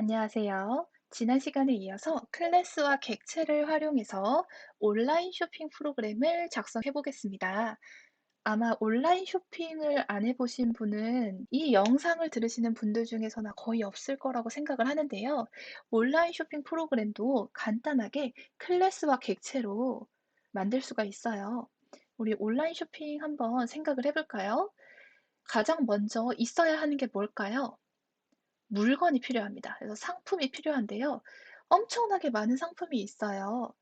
안녕하세요. 지난 시간에 이어서 클래스와 객체를 활용해서 온라인 쇼핑 프로그램을 작성해 보겠습니다. 아마 온라인 쇼핑을 안 해보신 분은 이 영상을 들으시는 분들 중에서는 거의 없을 거라고 생각을 하는데요. 온라인 쇼핑 프로그램도 간단하게 클래스와 객체로 만들 수가 있어요. 우리 온라인 쇼핑 한번 생각을 해볼까요? 가장 먼저 있어야 하는 게 뭘까요? 물건이 필요합니다. 그래서 상품이 필요한데요. 엄청나게 많은 상품이 있어요.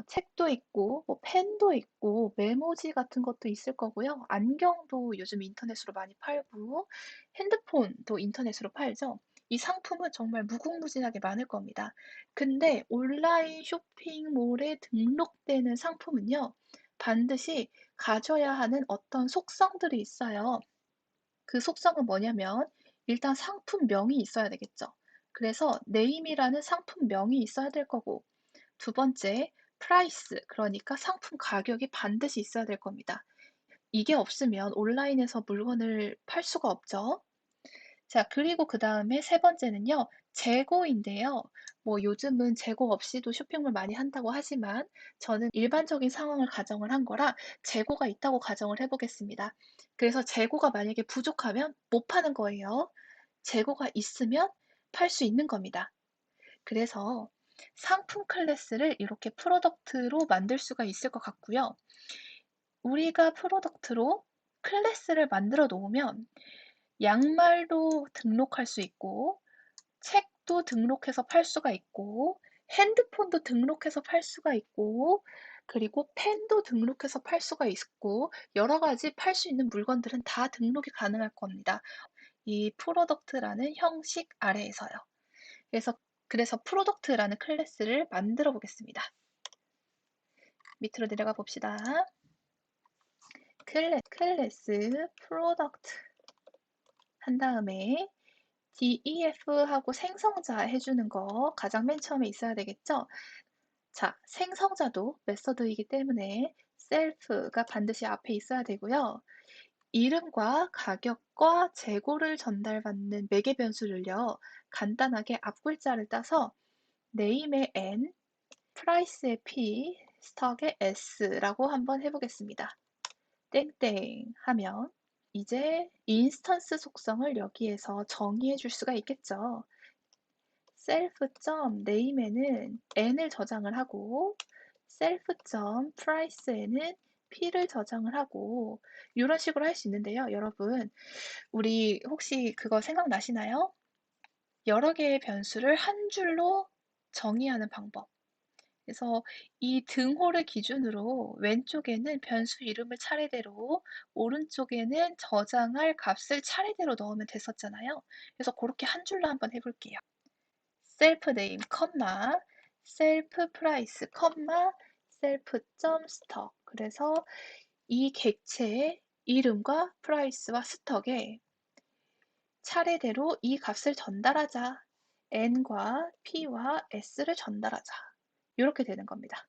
책도 있고, 뭐 펜도 있고, 메모지 같은 것도 있을 거고요. 안경도 요즘 인터넷으로 많이 팔고, 핸드폰도 인터넷으로 팔죠. 이 상품은 정말 무궁무진하게 많을 겁니다. 근데 온라인 쇼핑몰에 등록되는 상품은요, 반드시 가져야 하는 어떤 속성들이 있어요. 그 속성은 뭐냐면 일단 상품명이 있어야 되겠죠. 그래서 네임이라는 상품명이 있어야 될 거고, 두 번째, 프라이스, 그러니까 상품 가격이 반드시 있어야 될 겁니다. 이게 없으면 온라인에서 물건을 팔 수가 없죠. 자, 그리고 그다음에 세 번째는요. 재고인데요. 뭐 요즘은 재고 없이도 쇼핑을 많이 한다고 하지만 저는 일반적인 상황을 가정을 한 거라 재고가 있다고 가정을 해 보겠습니다. 그래서 재고가 만약에 부족하면 못 파는 거예요. 재고가 있으면 팔 수 있는 겁니다. 그래서 상품 클래스를 이렇게 프로덕트로 만들 수가 있을 것 같고요. 우리가 프로덕트로 클래스를 만들어 놓으면 양말도 등록할 수 있고, 책도 등록해서 팔 수가 있고, 핸드폰도 등록해서 팔 수가 있고, 그리고 펜도 등록해서 팔 수가 있고, 여러 가지 팔 수 있는 물건들은 다 등록이 가능할 겁니다. 이 프로덕트라는 형식 아래에서요. 그래서, 그래서 프로덕트라는 클래스를 만들어 보겠습니다. 밑으로 내려가 봅시다. 클래스, 프로덕트 한 다음에 DEF하고 생성자 해주는 거 가장 맨 처음에 있어야 되겠죠? 자, 생성자도 메서드이기 때문에 셀프가 반드시 앞에 있어야 되고요. 이름과 가격과 재고를 전달받는 매개 변수를요. 간단하게 앞글자를 따서 name의 n, price의 p, stock의 s라고 한번 해보겠습니다. 땡땡 하면 이제 인스턴스 속성을 여기에서 정의해 줄 수가 있겠죠. self.name에는 n을 저장을 하고 self.price에는 p를 저장을 하고 이런 식으로 할 수 있는데요. 여러분, 우리 혹시 그거 생각나시나요? 여러 개의 변수를 한 줄로 정의하는 방법. 그래서 이 등호를 기준으로 왼쪽에는 변수 이름을 차례대로, 오른쪽에는 저장할 값을 차례대로 넣으면 됐었잖아요. 그래서 그렇게 한 줄로 한번 해볼게요. self name, self price, self stock. 그래서 이 객체의 이름과 프라이스와 스톡에 차례대로 이 값을 전달하자. n과 p와 s를 전달하자. 이렇게 되는 겁니다.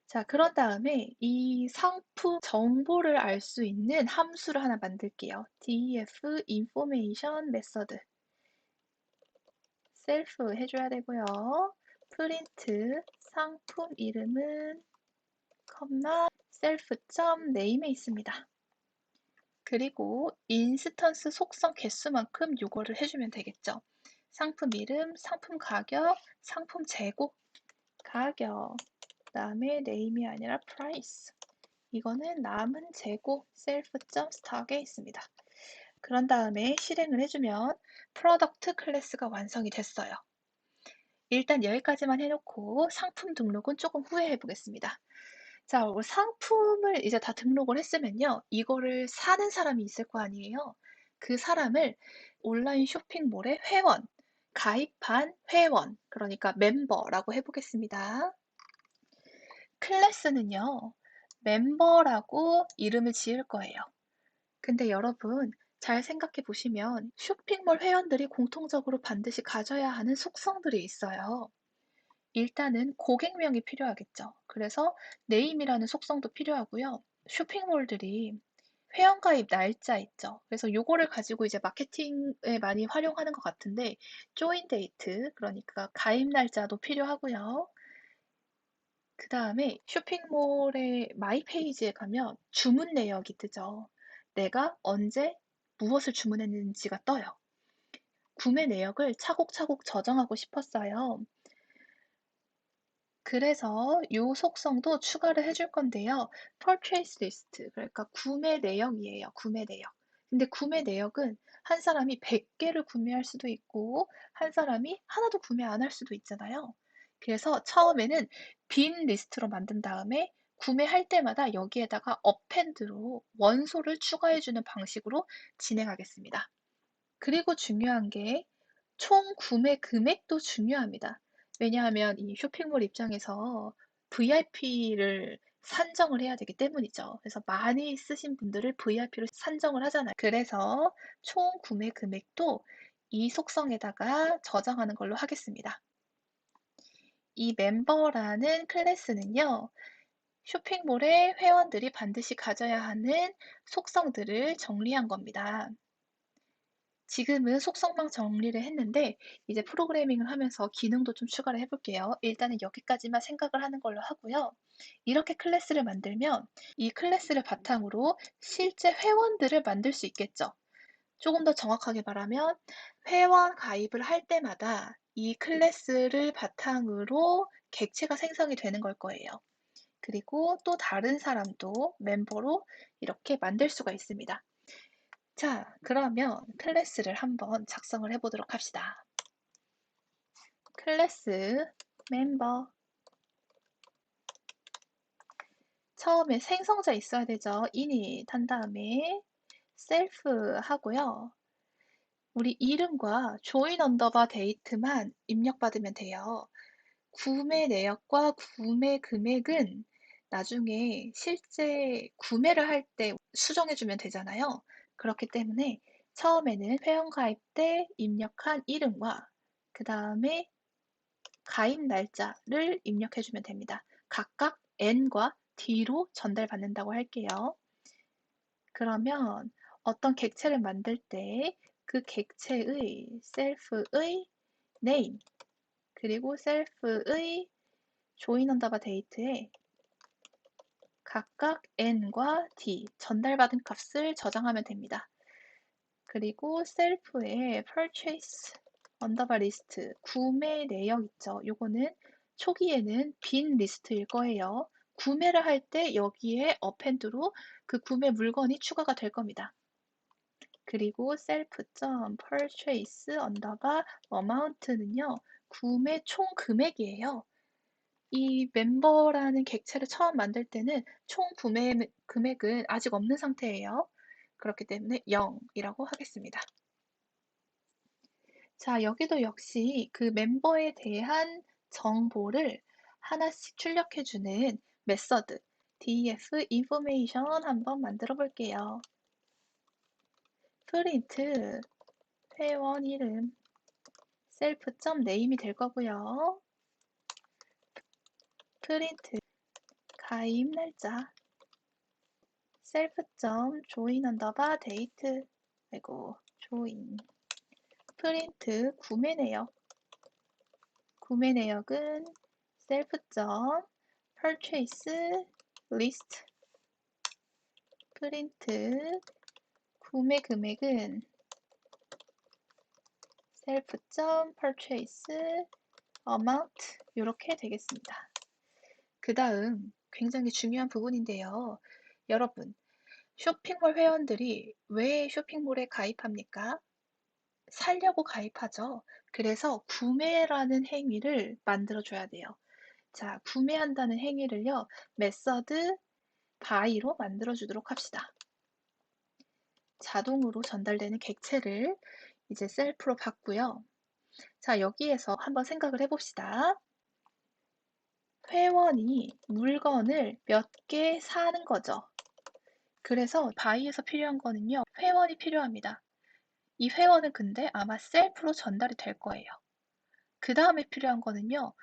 자, 그런 다음에 이 상품 정보를 알 수 있는 함수를 하나 만들게요. def information method. 셀프 해줘야 되고요. 프린트 상품 이름은 self.name에 있습니다. 그리고 인스턴스 속성 개수만큼 요거를 해주면 되겠죠. 상품 이름, 상품 가격, 상품 재고, 가격, 그다음에 name이 아니라 price. 이거는 남은 재고 self.stock에 있습니다. 그런 다음에 실행을 해주면 프로덕트 클래스가 완성이 됐어요. 일단 여기까지만 해놓고 상품 등록은 조금 후에 해보겠습니다. 자, 상품을 이제 다 등록을 했으면요. 이거를 사는 사람이 있을 거 아니에요. 그 사람을 온라인 쇼핑몰의 회원, 가입한 회원, 그러니까 멤버라고 해보겠습니다. 클래스는요, 멤버라고 이름을 지을 거예요. 근데 여러분, 잘 생각해 보시면 쇼핑몰 회원들이 공통적으로 반드시 가져야 하는 속성들이 있어요. 일단은 고객명이 필요하겠죠. 그래서 네임이라는 속성도 필요하고요. 쇼핑몰들이 회원가입 날짜 있죠. 그래서 요거를 가지고 이제 마케팅에 많이 활용하는 것 같은데 조인 데이트 그러니까 가입 날짜도 필요하고요. 그다음에 쇼핑몰의 마이 페이지에 가면 주문 내역이 뜨죠. 내가 언제 무엇을 주문했는지가 떠요. 구매 내역을 차곡차곡 저장하고 싶었어요. 그래서 요 속성도 추가를 해줄 건데요. purchase list 그러니까 구매 내역이에요. 구매 내역. 근데 구매 내역은 한 사람이 100개를 구매할 수도 있고 한 사람이 하나도 구매 안 할 수도 있잖아요. 그래서 처음에는 빈 리스트로 만든 다음에 구매할 때마다 여기에다가 append로 원소를 추가해 주는 방식으로 진행하겠습니다. 그리고 중요한 게 총 구매 금액도 중요합니다. 왜냐하면 이 쇼핑몰 입장에서 VIP를 산정을 해야 되기 때문이죠. 그래서 많이 쓰신 분들을 VIP로 산정을 하잖아요. 그래서 총 구매 금액도 이 속성에다가 저장하는 걸로 하겠습니다. 이 멤버라는 클래스는요, 쇼핑몰의 회원들이 반드시 가져야 하는 속성들을 정리한 겁니다. 지금은 속성만 정리를 했는데 이제 프로그래밍을 하면서 기능도 좀 추가를 해볼게요. 일단은 여기까지만 생각을 하는 걸로 하고요. 이렇게 클래스를 만들면 이 클래스를 바탕으로 실제 회원들을 만들 수 있겠죠. 조금 더 정확하게 말하면 회원 가입을 할 때마다 이 클래스를 바탕으로 객체가 생성이 되는 걸 거예요. 그리고 또 다른 사람도 멤버로 이렇게 만들 수가 있습니다. 자, 그러면 클래스를 한번 작성을 해보도록 합시다. 클래스 멤버 처음에 생성자 있어야 되죠. init 한 다음에 self 하고요. 우리 이름과 join 언더바 date만 입력받으면 돼요. 구매 내역과 구매 금액은 나중에 실제 구매를 할 때 수정해주면 되잖아요. 그렇기 때문에 처음에는 회원가입 때 입력한 이름과 그 다음에 가입 날짜를 입력해주면 됩니다. 각각 N과 D로 전달받는다고 할게요. 그러면 어떤 객체를 만들 때 그 객체의 셀프의 name 그리고 셀프의 join 언더바 date에 각각 n과 d 전달받은 값을 저장하면 됩니다. 그리고 셀프에 purchase 언더바 리스트 구매 내역 있죠. 요거는 초기에는 빈 리스트일 거예요. 구매를 할 때 여기에 append로 그 구매 물건이 추가가 될 겁니다. 그리고 self.purchase 언더바 amount는요. 구매 총 금액이에요. 이 멤버라는 객체를 처음 만들 때는 총 구매 금액은 아직 없는 상태예요. 그렇기 때문에 0이라고 하겠습니다. 자, 여기도 역시 그 멤버에 대한 정보를 하나씩 출력해주는 메서드 def information 한번 만들어 볼게요. 프린트 회원 이름 self.name이 될 거고요. 프린트 가입 날짜 self.join 언더바 date 아이고 join 프린트 구매 내역 구매 내역은 self.purchase list 프린트 구매 금액은 self.purchase amount 이렇게 되겠습니다. 그 다음 굉장히 중요한 부분인데요. 여러분, 쇼핑몰 회원들이 왜 쇼핑몰에 가입합니까? 살려고 가입하죠. 그래서 구매라는 행위를 만들어줘야 돼요. 자, 구매한다는 행위를요, 메서드 buy로 만들어주도록 합시다. 자동으로 전달되는 객체를 이제 셀프로 바꾸요. 자, 여기에서 한번 생각을 해봅시다. 회원이 물건을 몇 개 사는 거죠. 그래서 buy에서 필요한 거는요, 회원이 필요합니다. 이 회원은 근데 아마 셀프로 전달이 될 거예요. 그 다음에 필요한 거는요,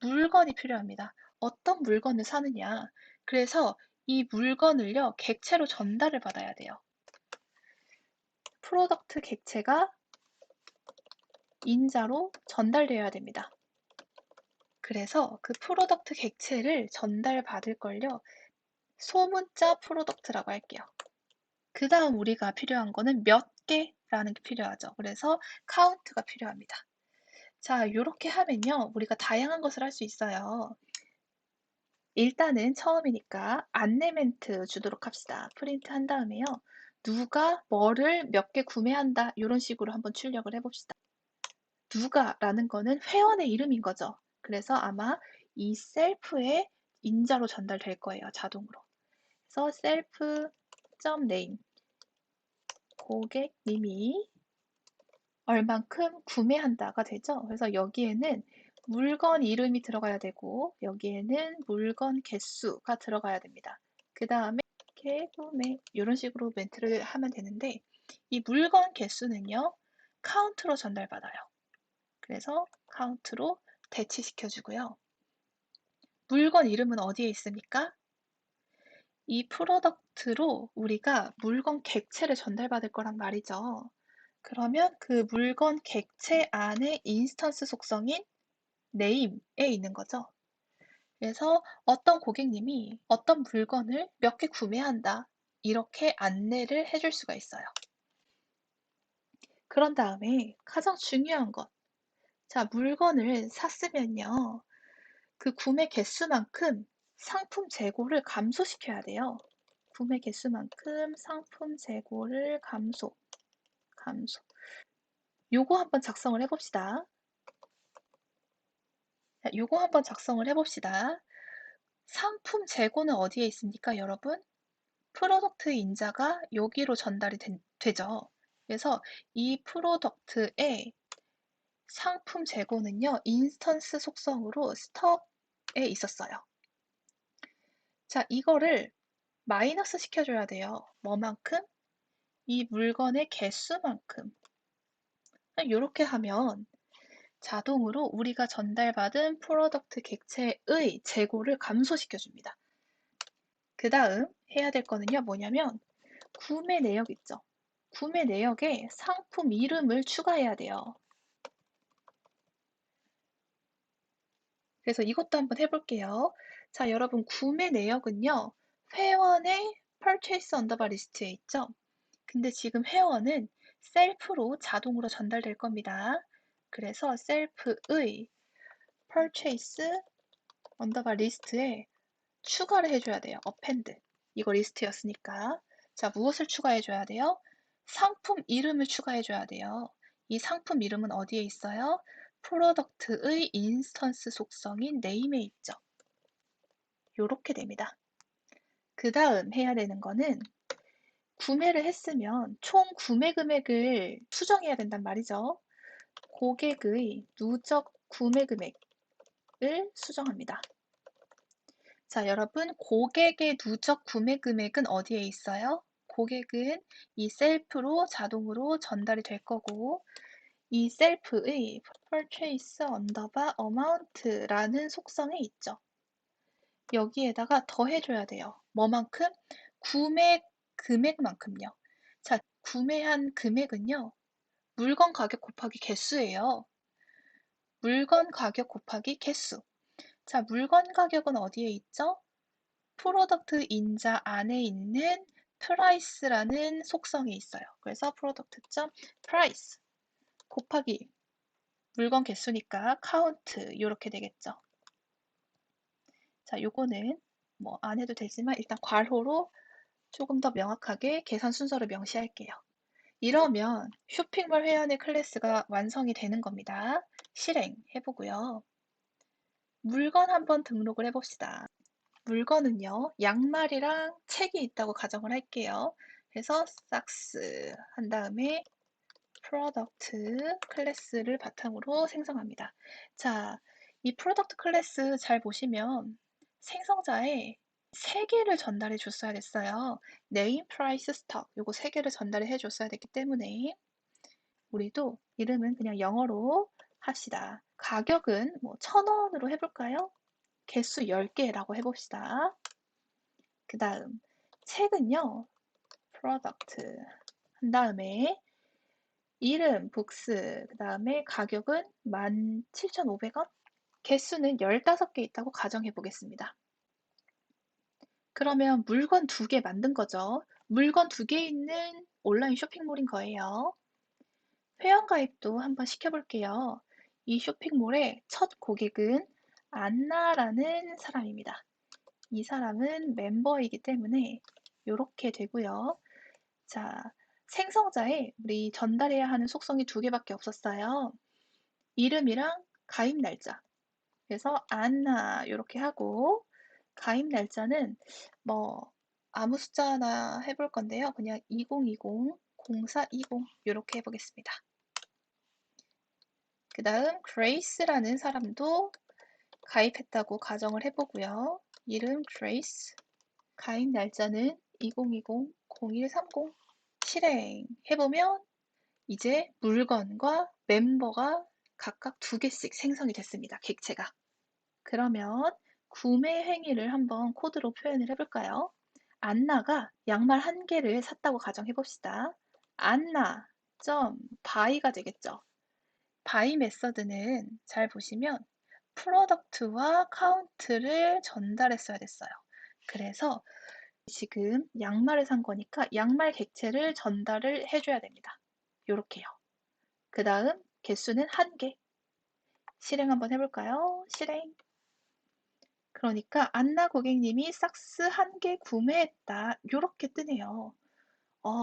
물건이 필요합니다. 어떤 물건을 사느냐. 그래서 이 물건을요, 객체로 전달을 받아야 돼요. 프로덕트 객체가 인자로 전달되어야 됩니다. 그래서 그 프로덕트 객체를 전달받을 걸요, 소문자 프로덕트라고 할게요. 그 다음 우리가 필요한 거는 몇 개라는 게 필요하죠. 그래서 카운트가 필요합니다. 자, 이렇게 하면요, 우리가 다양한 것을 할 수 있어요. 일단은 처음이니까 안내 멘트 주도록 합시다. 프린트 한 다음에요. 누가 뭐를 몇 개 구매한다. 이런 식으로 한번 출력을 해봅시다. 누가라는 거는 회원의 이름인 거죠. 그래서 아마 이 셀프의 인자로 전달될 거예요. 자동으로. 그래서 self.name 고객님이 얼만큼 구매한다가 되죠. 그래서 여기에는 물건 이름이 들어가야 되고 여기에는 물건 개수가 들어가야 됩니다. 그 다음에 개구매 이런 식으로 멘트를 하면 되는데 이 물건 개수는요. 카운트로 전달받아요. 그래서 카운트로 대치시켜 주고요. 물건 이름은 어디에 있습니까? 이 프로덕트로 우리가 물건 객체를 전달받을 거란 말이죠. 그러면 그 물건 객체 안에 인스턴스 속성인 name에 있는 거죠. 그래서 어떤 고객님이 어떤 물건을 몇 개 구매한다. 이렇게 안내를 해줄 수가 있어요. 그런 다음에 가장 중요한 것. 자, 물건을 샀으면요. 그 구매 개수만큼 상품 재고를 감소시켜야 돼요. 구매 개수만큼 상품 재고를 감소. 요거 한번 작성을 해봅시다. 자, 요거 한번 작성을 해봅시다. 상품 재고는 어디에 있습니까, 여러분? 프로덕트 인자가 여기로 전달이 되죠. 그래서 이 프로덕트의 상품 재고는요, 인스턴스 속성으로 스톡에 있었어요. 자, 이거를 마이너스 시켜줘야 돼요. 뭐만큼? 이 물건의 개수만큼. 이렇게 하면 자동으로 우리가 전달받은 프로덕트 객체의 재고를 감소시켜줍니다. 그 다음 해야 될 거는요, 뭐냐면 구매 내역 있죠. 구매 내역에 상품 이름을 추가해야 돼요. 그래서 이것도 한번 해볼게요. 자, 여러분 구매 내역은요, 회원의 purchase underbar 리스트에 있죠. 근데 지금 회원은 셀프로 자동으로 전달될 겁니다. 그래서 셀프의 purchase underbar 리스트에 추가를 해줘야 돼요. append. 이거 리스트였으니까. 자, 무엇을 추가해줘야 돼요? 상품 이름을 추가해줘야 돼요. 이 상품 이름은 어디에 있어요? 프로덕트의 인스턴스 속성인 name에 있죠. 요렇게 됩니다. 그 다음 해야 되는 거는 구매를 했으면 총 구매 금액을 수정해야 된단 말이죠. 고객의 누적 구매 금액을 수정합니다. 자, 여러분, 고객의 누적 구매 금액은 어디에 있어요? 고객은 이 셀프로 자동으로 전달이 될 거고, 이 셀프의 purchase underbar amount라는 속성이 있죠. 여기에다가 더해줘야 돼요. 뭐만큼? 구매 금액만큼요. 자, 구매한 금액은요, 물건 가격 곱하기 개수예요. 물건 가격 곱하기 개수. 자, 물건 가격은 어디에 있죠? 프로덕트 인자 안에 있는 price라는 속성이 있어요. 그래서 product.price 곱하기 물건 개수니까 count 이렇게 되겠죠. 자, 요거는 뭐 안 해도 되지만 일단 괄호로 조금 더 명확하게 계산 순서를 명시할게요. 이러면 쇼핑몰 회원의 클래스가 완성이 되는 겁니다. 실행해보고요. 물건 한번 등록을 해봅시다. 물건은요, 양말이랑 책이 있다고 가정을 할게요. 그래서 삭스 한 다음에 프로덕트 클래스를 바탕으로 생성합니다. 자, 이 프로덕트 클래스 잘 보시면 생성자에 세 개를 전달해 줬어야 됐어요. name, price, stock 요거 세 개를 전달해 줬어야 됐기 때문에 우리도 이름은 그냥 영어로 합시다. 가격은 뭐 1,000원으로 해볼까요? 개수 10개라고 해봅시다. 그 다음 책은요. product 한 다음에 이름 books 그 다음에 가격은 17,500원 개수는 15개 있다고 가정해 보겠습니다. 그러면 물건 2개 만든 거죠. 물건 2개 있는 온라인 쇼핑몰인 거예요. 회원가입도 한번 시켜볼게요. 이 쇼핑몰의 첫 고객은 안나라는 사람입니다. 이 사람은 멤버이기 때문에 이렇게 되고요. 자, 생성자에 우리 전달해야 하는 속성이 2개밖에 없었어요. 이름이랑 가입 날짜. 그래서 안나 이렇게 하고 가입 날짜는 뭐 아무 숫자나 해볼 건데요. 그냥 2020, 0420 이렇게 해보겠습니다. 그 다음 그레이스라는 사람도 가입했다고 가정을 해보고요. 이름 그레이스, 가입 날짜는 2020, 0130 실행해보면 이제 물건과 멤버가 각각 2개씩 생성이 됐습니다. 객체가. 그러면 구매 행위를 한번 코드로 표현을 해볼까요? 안나가 양말 1개를 샀다고 가정해봅시다. 안나 점 buy가 되겠죠. buy 메서드는 잘 보시면 프로덕트와 카운트를 전달했어야 됐어요. 그래서 지금 양말을 산 거니까 양말 객체를 전달을 해줘야 됩니다. 요렇게요. 그 다음 개수는 1개. 실행 한번 해볼까요? 실행. 그러니까 안나 고객님이 삭스 1개 구매했다. 요렇게 뜨네요.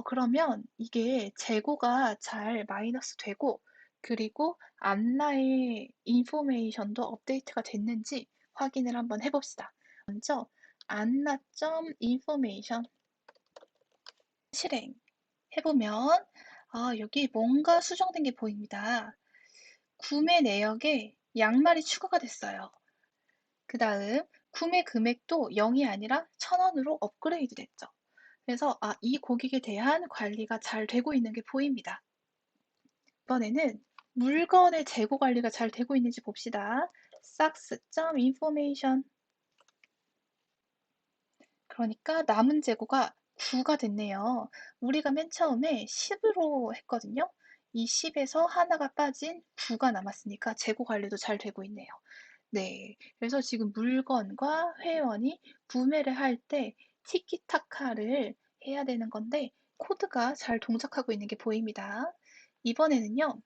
그러면 이게 재고가 잘 마이너스 되고 그리고 안나의 인포메이션도 업데이트가 됐는지 확인을 한번 해봅시다. 먼저 안나.information 실행 해보면 여기 뭔가 수정된 게 보입니다. 구매 내역에 양말이 추가가 됐어요. 그 다음 구매 금액도 0이 아니라 1,000원으로 업그레이드 됐죠. 그래서 이 고객에 대한 관리가 잘 되고 있는 게 보입니다. 이번에는 물건의 재고 관리가 잘 되고 있는지 봅시다. sax.information 그러니까 남은 재고가 9가 됐네요. 우리가 맨 처음에 10으로 했거든요. 이 10에서 하나가 빠진 9가 남았으니까 재고 관리도 잘 되고 있네요. 네, 그래서 지금 물건과 회원이 구매를 할 때 티키타카를 해야 되는 건데 코드가 잘 동작하고 있는 게 보입니다. 이번에는요,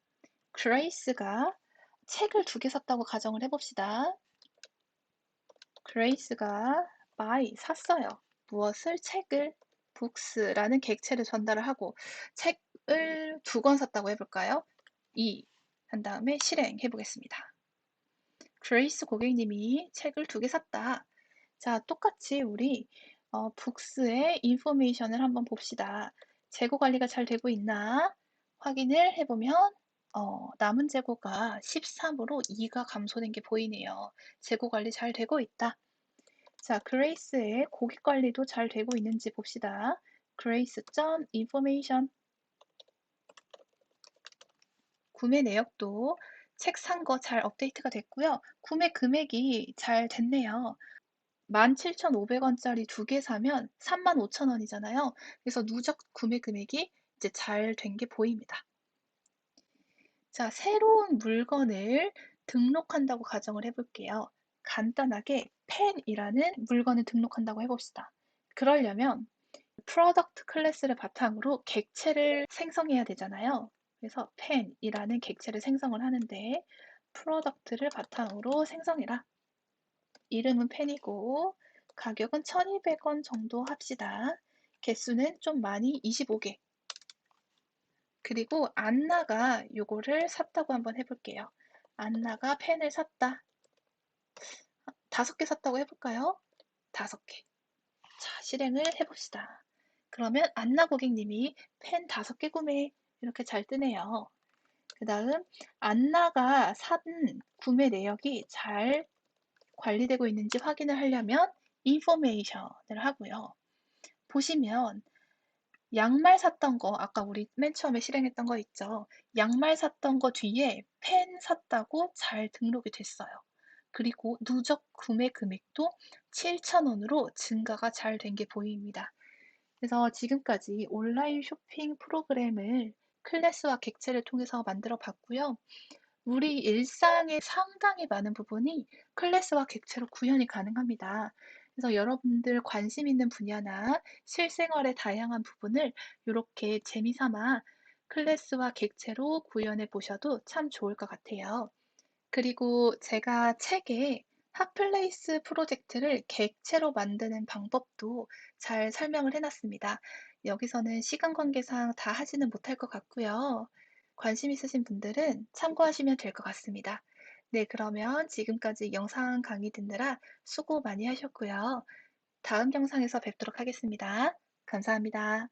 그레이스가 책을 2개 샀다고 가정을 해봅시다. 그레이스가 buy 샀어요. 무엇을? 책을 books라는 객체를 전달을 하고 책을 2권 샀다고 해볼까요? 2 한 다음에 실행해 보겠습니다. 그레이스 고객님이 책을 2개 샀다. 자, 똑같이 우리 북스의 인포메이션을 한번 봅시다. 재고 관리가 잘 되고 있나 확인을 해보면 남은 재고가 13으로 2가 감소된 게 보이네요. 재고 관리 잘 되고 있다. 자, 그레이스의 고객 관리도 잘 되고 있는지 봅시다. grace.information 구매 내역도 책 산 거 잘 업데이트가 됐고요. 구매 금액이 잘 됐네요. 17,500원짜리 2개 사면 35,000원이잖아요. 그래서 누적 구매 금액이 이제 잘 된 게 보입니다. 자, 새로운 물건을 등록한다고 가정을 해볼게요. 간단하게 펜이라는 물건을 등록한다고 해봅시다. 그러려면 프로덕트 클래스를 바탕으로 객체를 생성해야 되잖아요. 그래서 펜이라는 객체를 생성을 하는데 프로덕트를 바탕으로 생성해라. 이름은 펜이고 가격은 1,200원 정도 합시다. 개수는 좀 많이 25개. 그리고 안나가 요거를 샀다고 한번 해볼게요. 안나가 펜을 샀다. 5개 샀다고 해볼까요? 5개. 자, 실행을 해봅시다. 그러면 안나 고객님이 펜 5개 구매 이렇게 잘 뜨네요. 그 다음 안나가 산 구매 내역이 잘 관리되고 있는지 확인을 하려면 인포메이션을 하고요. 보시면 양말 샀던 거 아까 우리 맨 처음에 실행했던 거 있죠. 양말 샀던 거 뒤에 펜 샀다고 잘 등록이 됐어요. 그리고 누적 구매 금액도 7,000원으로 증가가 잘 된 게 보입니다. 그래서 지금까지 온라인 쇼핑 프로그램을 클래스와 객체를 통해서 만들어 봤고요. 우리 일상의 상당히 많은 부분이 클래스와 객체로 구현이 가능합니다. 그래서 여러분들 관심 있는 분야나 실생활의 다양한 부분을 이렇게 재미삼아 클래스와 객체로 구현해 보셔도 참 좋을 것 같아요. 그리고 제가 책에 핫플레이스 프로젝트를 객체로 만드는 방법도 잘 설명을 해 놨습니다. 여기서는 시간 관계상 다 하지는 못할 것 같고요. 관심 있으신 분들은 참고하시면 될 것 같습니다. 네, 그러면 지금까지 영상 강의 듣느라 수고 많이 하셨고요. 다음 영상에서 뵙도록 하겠습니다. 감사합니다.